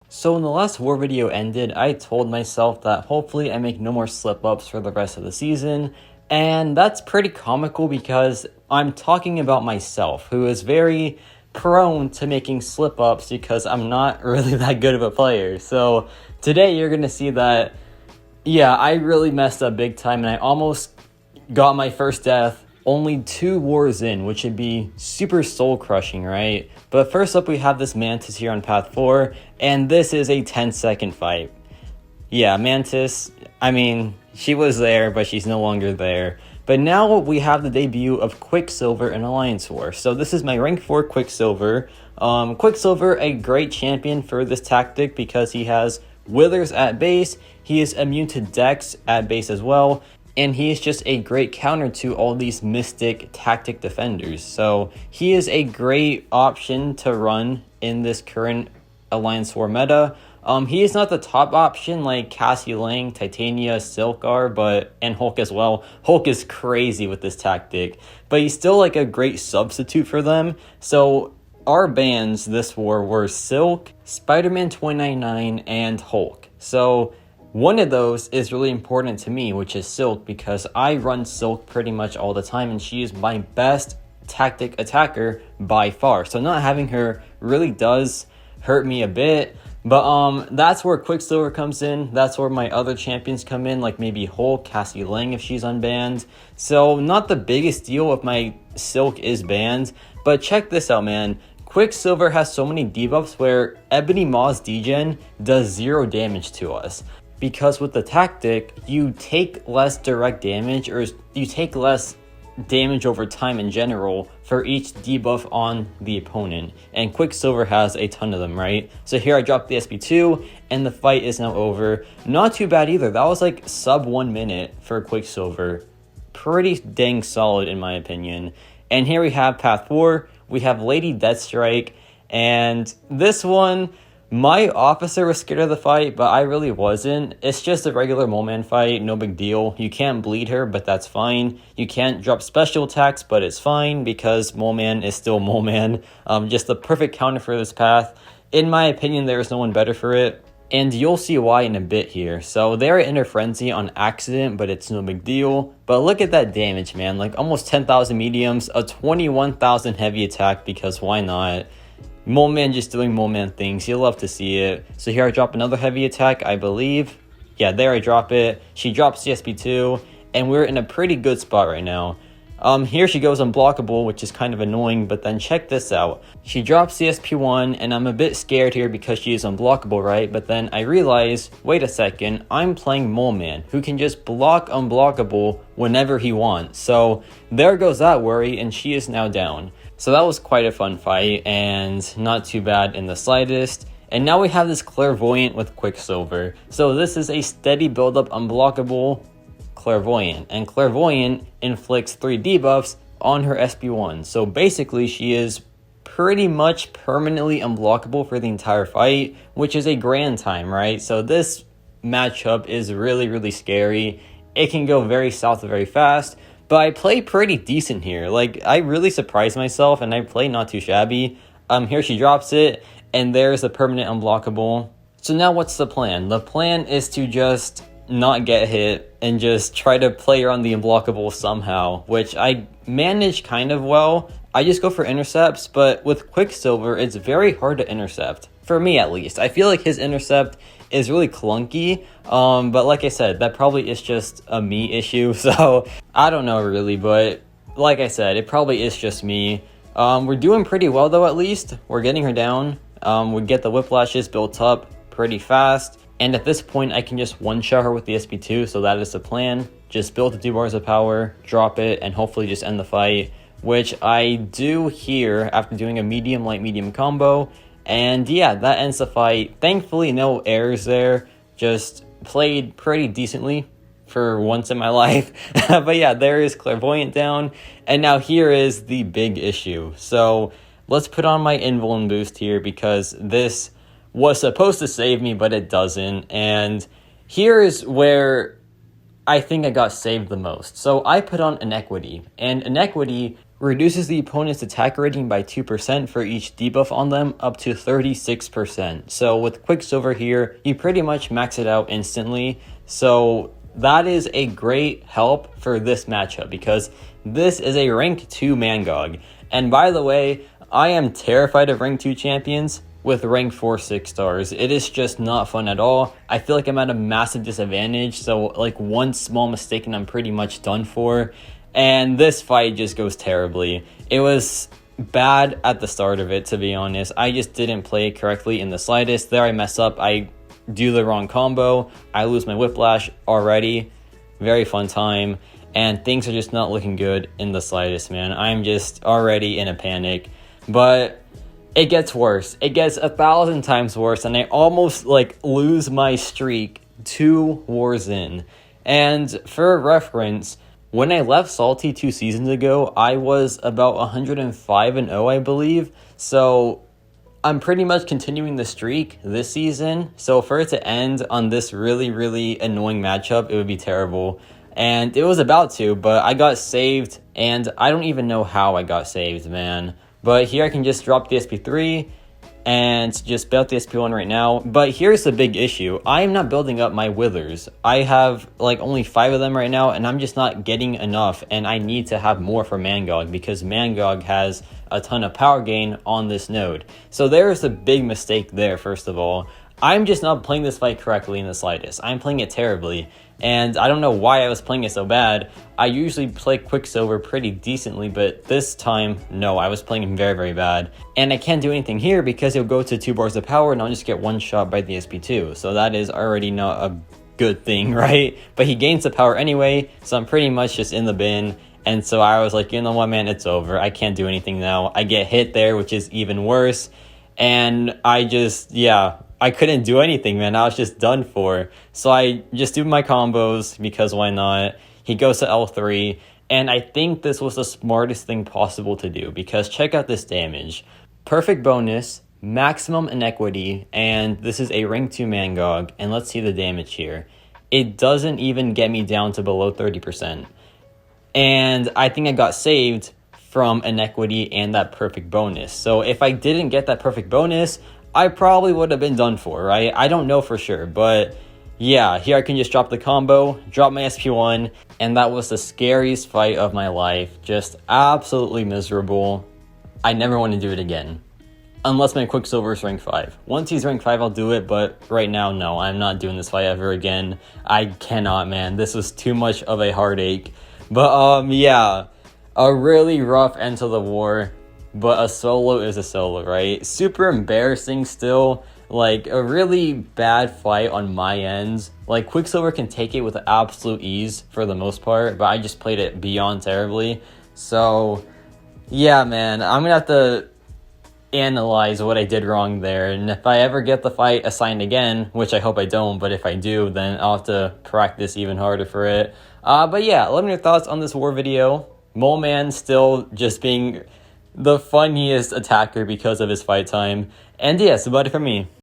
So when the last war video ended, I told myself that hopefully I make no more slip-ups for the rest of the season, and that's pretty comical because I'm talking about myself, who is very prone to making slip-ups because I'm not really that good of a player. So today you're going to see that, yeah, I really messed up big time, and I almost got my first death only 2 wars in, which would be super soul-crushing, right? But first up, we have this Mantis here on path 4, and this is a 10-second fight. Yeah, Mantis, I mean, she was there, but she's no longer there. But now we have the debut of Quicksilver in Alliance War. So this is my rank 4 Quicksilver. Quicksilver, a great champion for this tactic because he has Withers at base, he is immune to Dex at base as well, and he is just a great counter to all these Mystic tactic defenders. So he is a great option to run in this current Alliance War meta. He is not the top option like Cassie Lang, Titania, Silk are, and Hulk as well. Hulk is crazy with this tactic, but he's still like a great substitute for them. So our bans this war were Silk, Spider-Man 299, and Hulk. So one of those is really important to me, which is Silk, because I run Silk pretty much all the time, and she is my best tactic attacker by far. So not having her really does hurt me a bit. But that's where Quicksilver comes in. That's where my other champions come in, like maybe Hulk, Cassie Lang if she's unbanned. So not the biggest deal if my Silk is banned. But check this out, man. Quicksilver has so many debuffs where Ebony Maw's degen does 0 damage to us. Because with the tactic, you take less direct damage, or you take less damage over time in general for each debuff on the opponent. And Quicksilver has a ton of them, right? So here I dropped the SP2, and the fight is now over. Not too bad either. That was like sub 1 minute for Quicksilver. Pretty dang solid in my opinion. And here we have path 4. We have Lady Deathstrike, and this one, my officer was scared of the fight, but I really wasn't. It's just a regular Moleman fight, no big deal. You can't bleed her, but that's fine. You can't drop special attacks, but it's fine because Moleman is still Moleman. Just the perfect counter for this path. In my opinion, there is no one better for it, and you'll see why in a bit here. So they're Inner Frenzy on accident, but it's no big deal. But look at that damage, man. Like almost 10,000 mediums, a 21,000 heavy attack, because why not? Moleman just doing Moleman things. You'll love to see it. So here I drop another heavy attack, I believe. Yeah, there I drop it. She drops CSP2, and we're in a pretty good spot right now. Here she goes unblockable, which is kind of annoying, but then check this out. She drops CSP1, and I'm a bit scared here because she is unblockable, right? But then I realize, wait a second, I'm playing Moleman, who can just block unblockable whenever he wants. So there goes that worry, and she is now down. So that was quite a fun fight, and not too bad in the slightest. And now we have this Clairvoyant with Quicksilver. So this is a steady build-up unblockable Clairvoyant, and Clairvoyant inflicts 3 debuffs on her SP1. So basically she is pretty much permanently unblockable for the entire fight, which is a grand time, right? So this matchup is really, really scary. It can go very south very fast. But I play pretty decent here. Like, I really surprised myself, and I play not too shabby. Here she drops it, and there's the permanent unblockable. So now what's the plan? The plan is to just not get hit and just try to play around the unblockable somehow, which I manage kind of well. I just go for intercepts, but with Quicksilver, it's very hard to intercept. For me, at least. I feel like his intercept is really clunky, but like I said, that probably is just a me issue, so I don't know really, but like I said, it probably is just me. We're doing pretty well though, at least. We're getting her down. We get the whiplashes built up pretty fast, and at this point I can just one-shot her with the SP2, so that is the plan. Just build the 2 bars of power, drop it, and hopefully just end the fight, which I do here after doing a medium light medium combo. And yeah, that ends the fight. Thankfully, no errors there. Just played pretty decently for once in my life. But yeah, there is Clairvoyant down. And now here is the big issue. So let's put on my Invuln boost here, because this was supposed to save me, but it doesn't. And here is where I think I got saved the most. So I put on Inequity, and Inequity reduces the opponent's attack rating by 2% for each debuff on them up to 36%. So with Quicksilver here, you pretty much max it out instantly. So that is a great help for this matchup because this is a rank 2 Mangog. And by the way, I am terrified of rank 2 champions with rank 4 6-stars. It is just not fun at all. I feel like I'm at a massive disadvantage, so like one small mistake and I'm pretty much done for. And this fight just goes terribly. It was bad at the start of it, to be honest. I just didn't play it correctly in the slightest. There I mess up, I do the wrong combo, I lose my whiplash already. Very fun time, and things are just not looking good in the slightest, man. I'm just already in a panic, but it gets worse. It gets 1,000 times worse, and I almost like lose my streak 2 wars in. And for reference, when I left Salty 2 seasons ago, I was about 105-0, I believe. So I'm pretty much continuing the streak this season. So for it to end on this really, really annoying matchup, it would be terrible. And it was about to, but I got saved, and I don't even know how I got saved, man. But here I can just drop the SP3 and just build the SP1 right now. But here's the big issue. I am not building up my withers. I have like only 5 of them right now, and I'm just not getting enough. And I need to have more for Mangog because Mangog has a ton of power gain on this node. So there's a big mistake there, first of all. I'm just not playing this fight correctly in the slightest. I'm playing it terribly, and I don't know why I was playing it so bad. I usually play Quicksilver pretty decently, but this time, no, I was playing him very, very bad. And I can't do anything here because he'll go to 2 bars of power and I'll just get one shot by the SP2. So that is already not a good thing, right? But he gains the power anyway, so I'm pretty much just in the bin. And so I was like, you know what, man, it's over. I can't do anything now. I get hit there, which is even worse. And I just, yeah, I couldn't do anything, man. I was just done for. So I just do my combos because why not? He goes to L3, and I think this was the smartest thing possible to do because check out this damage. Perfect bonus, maximum inequity, and this is a rank 2 Mangog, and let's see the damage here. It doesn't even get me down to below 30%. And I think I got saved from inequity and that perfect bonus. So if I didn't get that perfect bonus, I probably would have been done for, right? I don't know for sure, but yeah, here I can just drop the combo, drop my SP1, and that was the scariest fight of my life. Just absolutely miserable. I never want to do it again. Unless my Quicksilver is rank 5. Once he's rank 5, I'll do it, but right now, no, I'm not doing this fight ever again. I cannot, man. This was too much of a heartache. But, yeah, a really rough end to the war. But a solo is a solo, right? Super embarrassing still. Like, a really bad fight on my end. Like, Quicksilver can take it with absolute ease for the most part, but I just played it beyond terribly. So, yeah, man, I'm gonna have to analyze what I did wrong there. And if I ever get the fight assigned again, which I hope I don't, but if I do, then I'll have to practice even harder for it. But yeah, let me know your thoughts on this war video. Mole Man still just being the funniest attacker because of his fight time. And yes, about it for me.